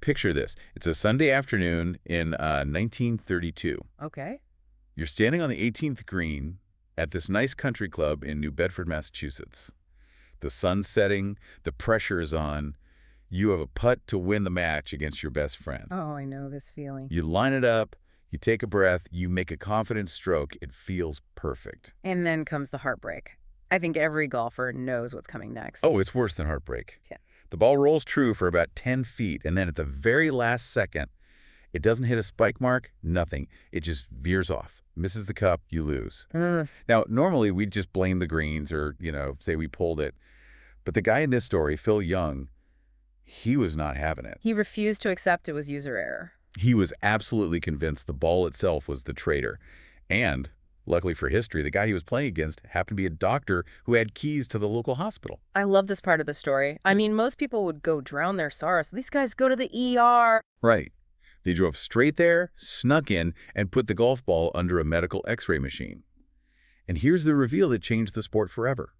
picture this. It's a Sunday afternoon in 1932. Okay. You're standing on the 18th green at this nice country club in New Bedford, Massachusetts. The sun's setting, the pressure is on. You have a putt to win the match against your best friend. Oh, I know this feeling. You line it up, you take a breath, you make a confident stroke. It feels perfect. And then comes the heartbreak. I think every golfer knows what's coming next. Oh, it's worse than heartbreak. Yeah. The ball rolls true for about 10 feet, and then at the very last second, it doesn't hit a spike mark, nothing. It just veers off. Misses the cup, you lose. Now, normally we'd just blame the greens or, say we pulled it. But the guy in this story, Phil Young, he was not having it. He refused to accept it was user error. He was absolutely convinced the ball itself was the traitor. And, luckily for history, the guy he was playing against happened to be a doctor who had keys to the local hospital. I love this part of the story. I mean, most people would go drown their sorrows. These guys go to the ER. Right. They drove straight there, snuck in, and put the golf ball under a medical x-ray machine. And here's the reveal that changed the sport forever.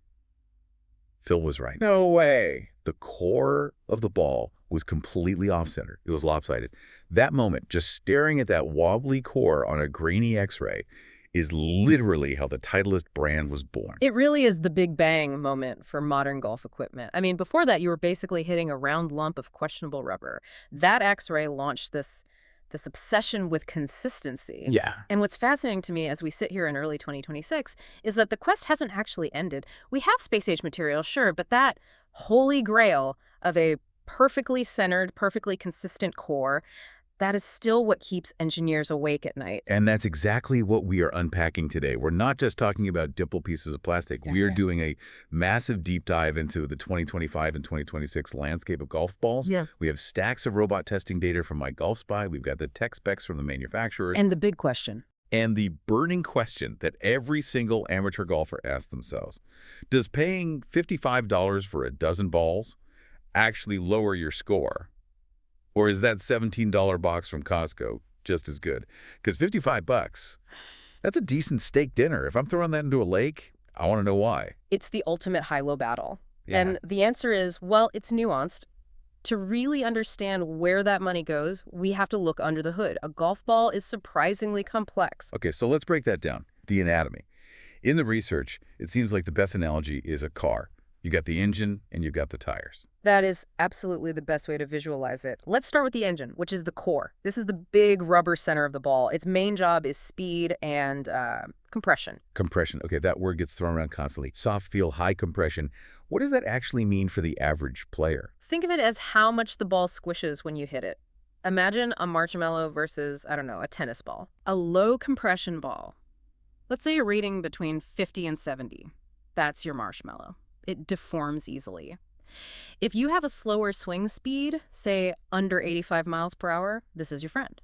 Phil was right. No way. The core of the ball was completely off-center. It was lopsided. That moment, just staring at that wobbly core on a grainy x-ray, is literally how the Titleist brand was born. It really is the big bang moment for modern golf equipment. I mean, before that, you were basically hitting a round lump of questionable rubber. That X-ray launched this obsession with consistency. Yeah. And what's fascinating to me as we sit here in early 2026 is that the quest hasn't actually ended. We have space-age material, sure, but that holy grail of a perfectly centered, perfectly consistent core, that is still what keeps engineers awake at night. And that's exactly what we are unpacking today. We're not just talking about dimple pieces of plastic. We are doing a massive deep dive into the 2025 and 2026 landscape of golf balls. Yeah. We have stacks of robot testing data from MyGolfSpy. We've got the tech specs from the manufacturers. And the big question. And the burning question that every single amateur golfer asks themselves. Does paying $55 for a dozen balls actually lower your score? Or is that $17 box from Costco just as good? Because $55, that's a decent steak dinner. If I'm throwing that into a lake, I want to know why. It's the ultimate high-low battle. Yeah. And the answer is, well, it's nuanced. To really understand where that money goes, we have to look under the hood. A golf ball is surprisingly complex. Okay, so let's break that down. The anatomy. In the research, it seems like the best analogy is a car. You got the engine and you've got the tires. That is absolutely the best way to visualize it. Let's start with the engine, which is the core. This is the big rubber center of the ball. Its main job is speed and compression. Compression. Okay, that word gets thrown around constantly. Soft feel, high compression. What does that actually mean for the average player? Think of it as how much the ball squishes when you hit it. Imagine a marshmallow versus, I don't know, a tennis ball. A low compression ball. Let's say you're rating between 50 and 70. That's your marshmallow. It deforms easily. If you have a slower swing speed, say under 85 miles per hour, this is your friend.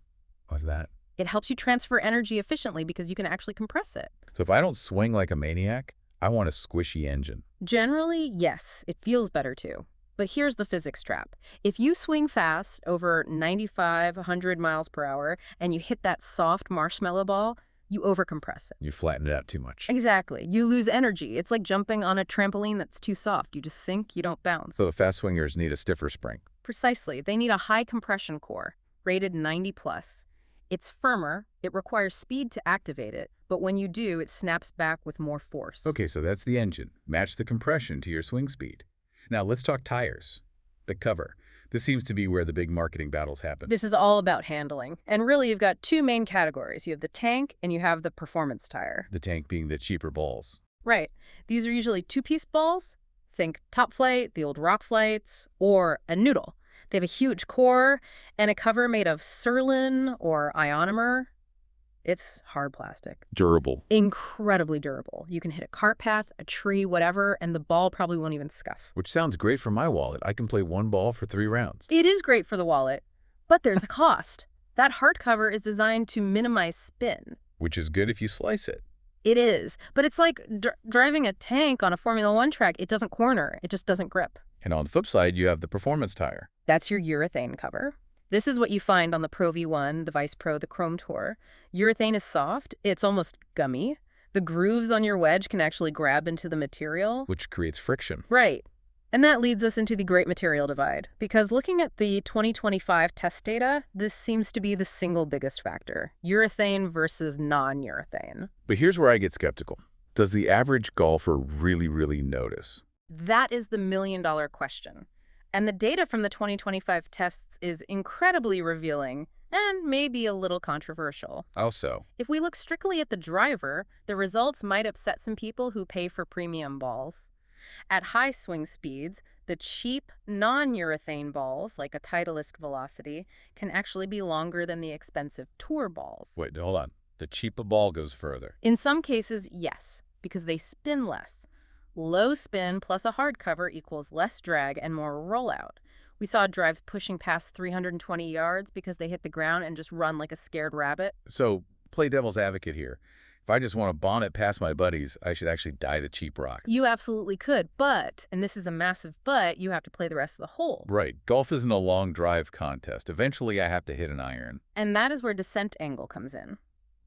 What's that? It helps you transfer energy efficiently because you can actually compress it. So if I don't swing like a maniac, I want a squishy engine. Generally, yes, it feels better too. But here's the physics trap. If you swing fast over 95, 100 miles per hour, and you hit that soft marshmallow ball, you overcompress it. You flatten it out too much. Exactly. You lose energy. It's like jumping on a trampoline that's too soft. You just sink, you don't bounce. So the fast swingers need a stiffer spring. Precisely. They need a high compression core, rated 90 plus. It's firmer, it requires speed to activate it, but when you do, it snaps back with more force. Okay, so that's the engine. Match the compression to your swing speed. Now let's talk tires. The cover. This seems to be where the big marketing battles happen. This is all about handling. And really, you've got two main categories. You have the tank and you have the performance tire. The tank being the cheaper balls. Right. These are usually two-piece balls. Think Top Flight, the old Rock Flights, or a noodle. They have a huge core and a cover made of Surlyn or ionomer. It's hard plastic. Durable. Incredibly durable. You can hit a cart path, a tree, whatever, and the ball probably won't even scuff. Which sounds great for my wallet. I can play one ball for 3 rounds. It is great for the wallet, but there's a cost. That hardcover is designed to minimize spin. Which is good if you slice it. It is, but it's like driving a tank on a Formula One track. It doesn't corner. It just doesn't grip. And on the flip side, you have the performance tire. That's your urethane cover. This is what you find on the Pro V1, the Vice Pro, the Chrome Tour. Urethane is soft. It's almost gummy. The grooves on your wedge can actually grab into the material. Which creates friction. Right. And that leads us into the great material divide, because looking at the 2025 test data, this seems to be the single biggest factor: urethane versus non-urethane. But here's where I get skeptical. Does the average golfer really notice? That is the million-dollar question. And the data from the 2025 tests is incredibly revealing and maybe a little controversial. How so? If we look strictly at the driver, the results might upset some people who pay for premium balls. At high swing speeds, the cheap, non-urethane balls, like a Titleist Velocity, can actually be longer than the expensive tour balls. Wait, hold on. The cheaper ball goes further. In some cases, yes, because they spin less. Low spin plus a hard cover equals less drag and more rollout. We saw drives pushing past 320 yards because they hit the ground and just run like a scared rabbit. So, play devil's advocate here. If I just want to bomb it past my buddies, I should actually die the cheap rock. You absolutely could, but, and this is a massive but, you have to play the rest of the hole. Right. Golf isn't a long drive contest. Eventually, I have to hit an iron. And that is where descent angle comes in.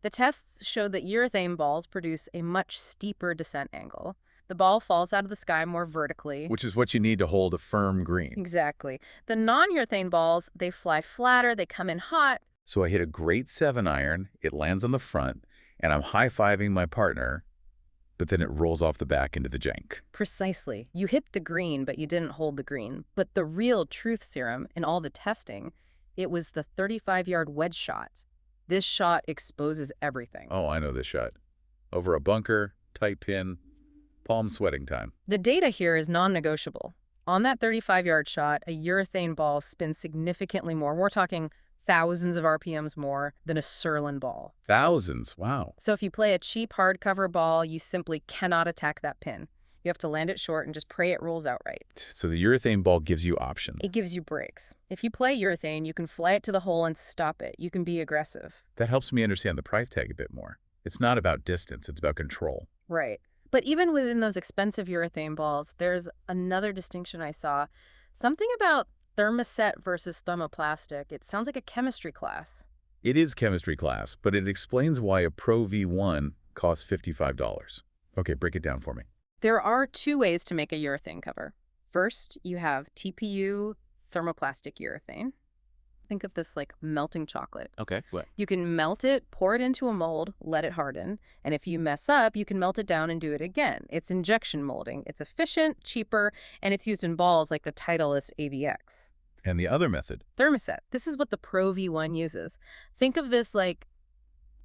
The tests showed that urethane balls produce a much steeper descent angle. The ball falls out of the sky more vertically. Which is what you need to hold a firm green. Exactly. The non-urethane balls, they fly flatter, they come in hot. So I hit a great 7-iron, it lands on the front, and I'm high-fiving my partner, but then it rolls off the back into the jank. Precisely. You hit the green, but you didn't hold the green. But the real truth serum in all the testing, it was the 35-yard wedge shot. This shot exposes everything. Oh, I know this shot. Over a bunker, tight pin, palm sweating time. The data here is non-negotiable. On that 35-yard shot, a urethane ball spins significantly more. We're talking thousands of RPMs more than a Surlyn ball. Thousands, wow. So if you play a cheap hardcover ball, you simply cannot attack that pin. You have to land it short and just pray it rolls out right. So the urethane ball gives you options. It gives you breaks. If you play urethane, you can fly it to the hole and stop it. You can be aggressive. That helps me understand the price tag a bit more. It's not about distance, it's about control. Right. But even within those expensive urethane balls, there's another distinction I saw. Something about thermoset versus thermoplastic. It sounds like a chemistry class. It is chemistry class, but it explains why a Pro V1 costs $55. Okay, break it down for me. There are two ways to make a urethane cover. First, you have TPU thermoplastic urethane. Think of this like melting chocolate. Okay, what? You can melt it, pour it into a mold, let it harden, and if you mess up, you can melt it down and do it again. It's injection molding. It's efficient, cheaper, and it's used in balls like the Titleist AVX. And the other method? Thermoset. This is what the Pro V1 uses. Think of this like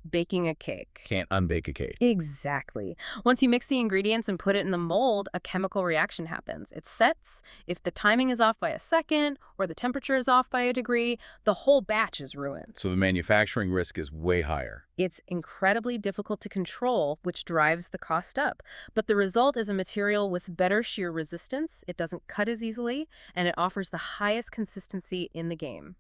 baking a cake. Can't unbake a cake. Exactly. Once you mix the ingredients and put it in the mold, a chemical reaction happens. It sets. If the timing is off by a second or the temperature is off by a degree, the whole batch is ruined. So the manufacturing risk is way higher. It's incredibly difficult to control, which drives the cost up. But the result is a material with better shear resistance, it doesn't cut as easily, and it offers the highest consistency in the game.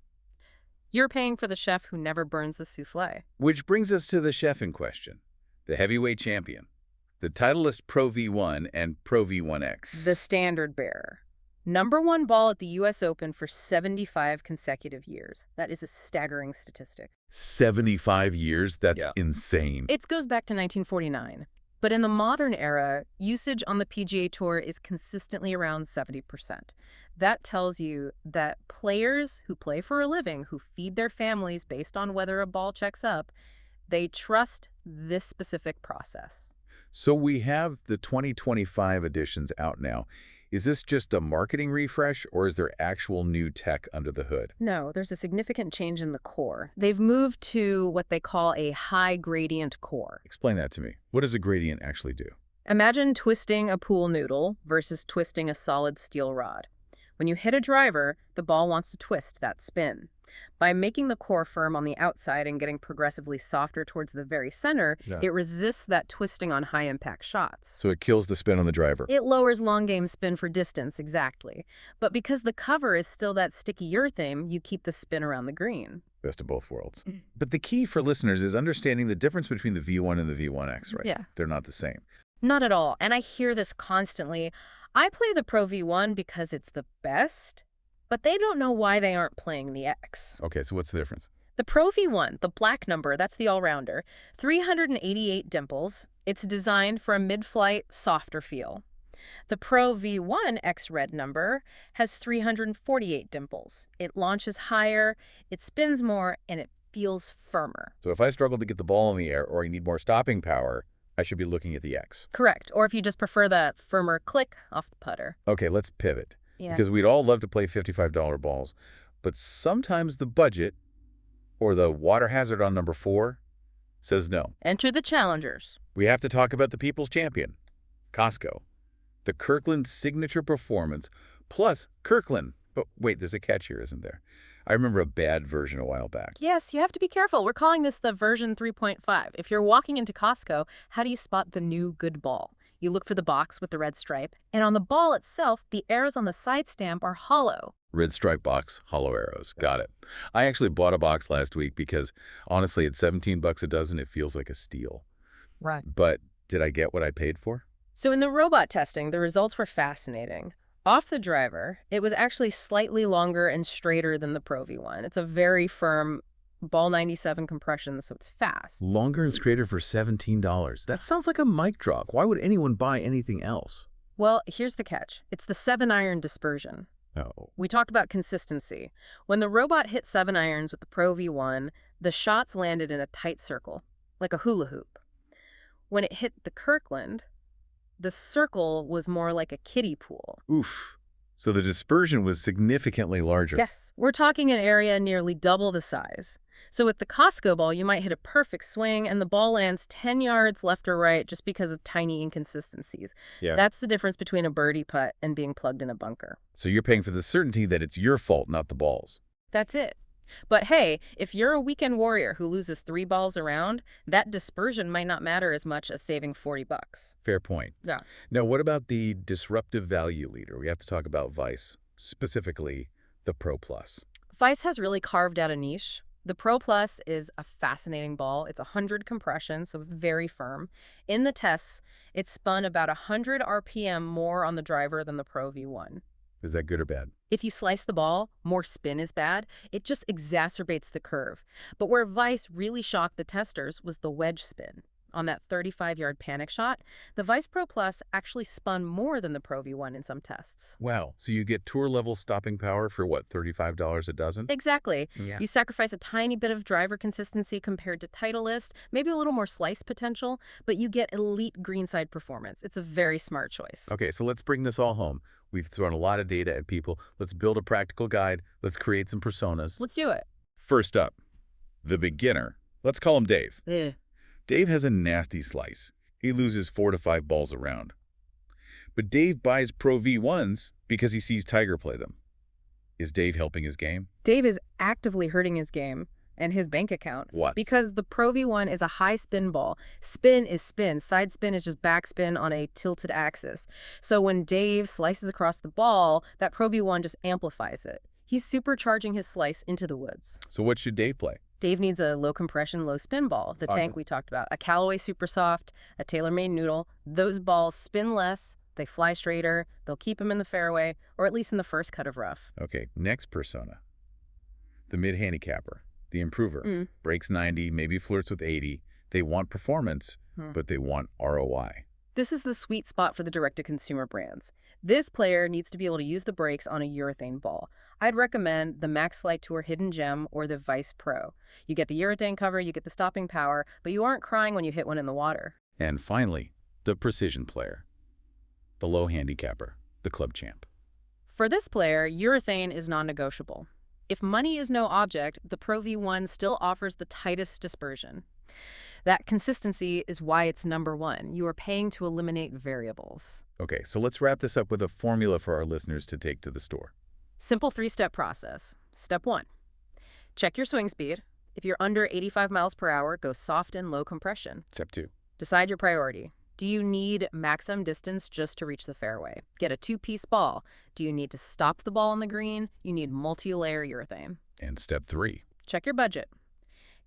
You're paying for the chef who never burns the souffle. Which brings us to the chef in question, the heavyweight champion, the Titleist Pro V1 and Pro V1x. The standard bearer. #1 ball at the U.S. Open for 75 consecutive years. That is a staggering statistic. 75 years? That's insane. It goes back to 1949. But in the modern era, usage on the PGA Tour is consistently around 70%. That tells you that players who play for a living, who feed their families based on whether a ball checks up, they trust this specific process. So we have the 2025 editions out now. Is this just a marketing refresh, or is there actual new tech under the hood? No, there's a significant change in the core. They've moved to what they call a high gradient core. Explain that to me. What does a gradient actually do? Imagine twisting a pool noodle versus twisting a solid steel rod. When you hit a driver, the ball wants to twist that spin. By making the core firm on the outside and getting progressively softer towards the very center, it resists that twisting on high-impact shots. So it kills the spin on the driver. It lowers long-game spin for distance, exactly. But because the cover is still that sticky urethane, you keep the spin around the green. Best of both worlds. But the key for listeners is understanding the difference between the V1 and the V1x, right? Yeah. They're not the same. Not at all. And I hear this constantly. I play the Pro V1 because it's the best, but they don't know why they aren't playing the X. Okay, so what's the difference? The Pro V1, the black number, that's the all-rounder, 388 dimples. It's designed for a mid-flight, softer feel. The Pro V1x red number has 348 dimples. It launches higher, it spins more, and it feels firmer. So if I struggle to get the ball in the air or I need more stopping power, I should be looking at the X. Correct. Or if you just prefer that firmer click off the putter. Okay, let's pivot. Yeah. Because we'd all love to play $55 balls, but sometimes the budget or the water hazard on number 4 says no. Enter the challengers. We have to talk about the people's champion, Costco. The Kirkland signature performance plus Kirkland. But wait, there's a catch here, isn't there? I remember a bad version a while back. Yes, you have to be careful. We're calling this the version 3.5. If you're walking into Costco, how do you spot the new good ball? You look for the box with the red stripe, and on the ball itself, the arrows on the side stamp are hollow. Red stripe box, hollow arrows. Got it. I actually bought a box last week because, honestly, at $17 a dozen, it feels like a steal. Right. But did I get what I paid for? So in the robot testing, the results were fascinating. Off the driver, it was actually slightly longer and straighter than the Pro V1. It's a very firm ball 97 compression, so it's fast. Longer and straighter for $17. That sounds like a mic drop. Why would anyone buy anything else? Well, here's the catch. It's the 7-iron dispersion. Oh. We talked about consistency. When the robot hit 7 irons with the Pro V1, the shots landed in a tight circle, like a hula hoop. When it hit the Kirkland, the circle was more like a kiddie pool. Oof. So the dispersion was significantly larger. Yes. We're talking an area nearly double the size. So with the Costco ball, you might hit a perfect swing and the ball lands 10 yards left or right just because of tiny inconsistencies. Yeah. That's the difference between a birdie putt and being plugged in a bunker. So you're paying for the certainty that it's your fault, not the ball's. That's it. But hey, if you're a weekend warrior who loses 3 balls around, that dispersion might not matter as much as saving $40. Fair point. Yeah. Now, what about the disruptive value leader? We have to talk about Vice, specifically the Pro Plus. Vice has really carved out a niche. The Pro Plus is a fascinating ball. It's 100 compression, so very firm. In the tests, it spun about 100 RPM more on the driver than the Pro V1. Is that good or bad? If you slice the ball, more spin is bad. It just exacerbates the curve. But where Vice really shocked the testers was the wedge spin. On that 35-yard panic shot, the Vice Pro Plus actually spun more than the Pro V1 in some tests. Wow. So you get tour-level stopping power for, what, $35 a dozen? Exactly. Yeah. You sacrifice a tiny bit of driver consistency compared to Titleist, maybe a little more slice potential, but you get elite greenside performance. It's a very smart choice. Okay, so let's bring this all home. We've thrown a lot of data at people. Let's build a practical guide. Let's create some personas. Let's do it. First up, the beginner. Let's call him Dave. Ugh. Dave has a nasty slice. He loses 4 to 5 balls around. But Dave buys Pro V1s because he sees Tiger play them. Is Dave helping his game? Dave is actively hurting his game and his bank account. What? Because the Pro V1 is a high spin ball. Spin is spin. Side spin is just backspin on a tilted axis. So when Dave slices across the ball, that Pro V1 just amplifies it. He's supercharging his slice into the woods. So what should Dave play? Dave needs a low compression, low spin ball. The tank we talked about. A Callaway Super Soft, a TaylorMade Noodle. Those balls spin less, they fly straighter, they'll keep him in the fairway, or at least in the first cut of rough. Okay, next persona. The mid-handicapper, the improver. Breaks 90, maybe flirts with 80. They want performance, but they want ROI. This is the sweet spot for the direct-to-consumer brands. This player needs to be able to use the brakes on a urethane ball. I'd recommend the Max Slide Tour Hidden Gem or the Vice Pro. You get the urethane cover, you get the stopping power, but you aren't crying when you hit one in the water. And finally, the precision player. The low handicapper, the club champ. For this player, urethane is non-negotiable. If money is no object, the Pro V1 still offers the tightest dispersion. That consistency is why it's number 1. You are paying to eliminate variables. Okay, so let's wrap this up with a formula for our listeners to take to the store. Simple 3-step process. Step 1. Check your swing speed. If you're under 85 miles per hour, go soft and low compression. Step 2. Decide your priority. Do you need maximum distance just to reach the fairway? Get a 2-piece ball. Do you need to stop the ball on the green? You need multi-layer urethane. And step 3. Check your budget.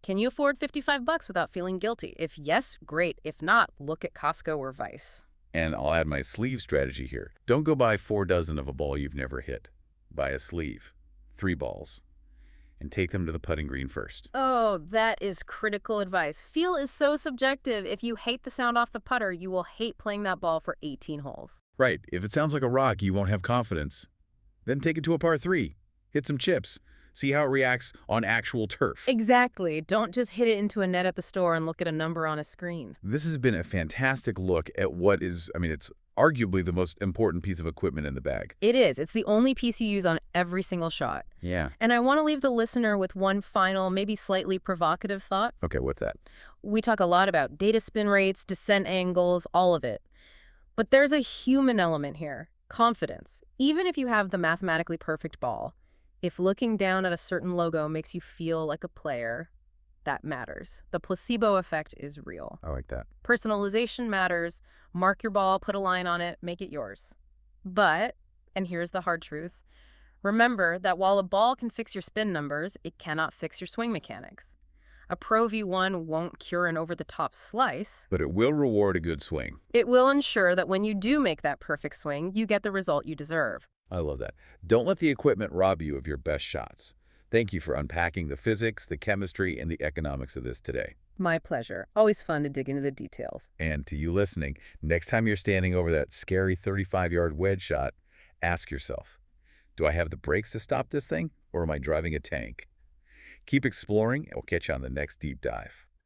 Can you afford $55 without feeling guilty? If yes, great. If not, look at Costco or Vice. And I'll add my sleeve strategy here. Don't go buy 4 dozen of a ball you've never hit. Buy a sleeve, 3 balls, and take them to the putting green first. Oh, Oh, that is critical advice. Feel is so subjective. If you hate the sound off the putter, you will hate playing that ball for 18 holes. Right, if it sounds like a rock, you won't have confidence. Then take it to a par 3. Hit some chips. See how it reacts on actual turf. Exactly. Don't just hit it into a net at the store and look at a number on a screen. This has been a fantastic look at what is, it's arguably the most important piece of equipment in the bag. It is. It's the only piece you use on every single shot. Yeah. And I want to leave the listener with one final, maybe slightly provocative thought. Okay, what's that? We talk a lot about data spin rates, descent angles, all of it. But there's a human element here, confidence. Even if you have the mathematically perfect ball, if looking down at a certain logo makes you feel like a player, that matters. The placebo effect is real. I like that. Personalization matters. Mark your ball, put a line on it, make it yours. But, and here's the hard truth, remember that while a ball can fix your spin numbers, it cannot fix your swing mechanics. A Pro V1 won't cure an over-the-top slice. But it will reward a good swing. It will ensure that when you do make that perfect swing, you get the result you deserve. I love that. Don't let the equipment rob you of your best shots. Thank you for unpacking the physics, the chemistry, and the economics of this today. My pleasure. Always fun to dig into the details. And to you listening, next time you're standing over that scary 35-yard wedge shot, ask yourself, do I have the brakes to stop this thing, or am I driving a tank? Keep exploring, and we'll catch you on the next deep dive.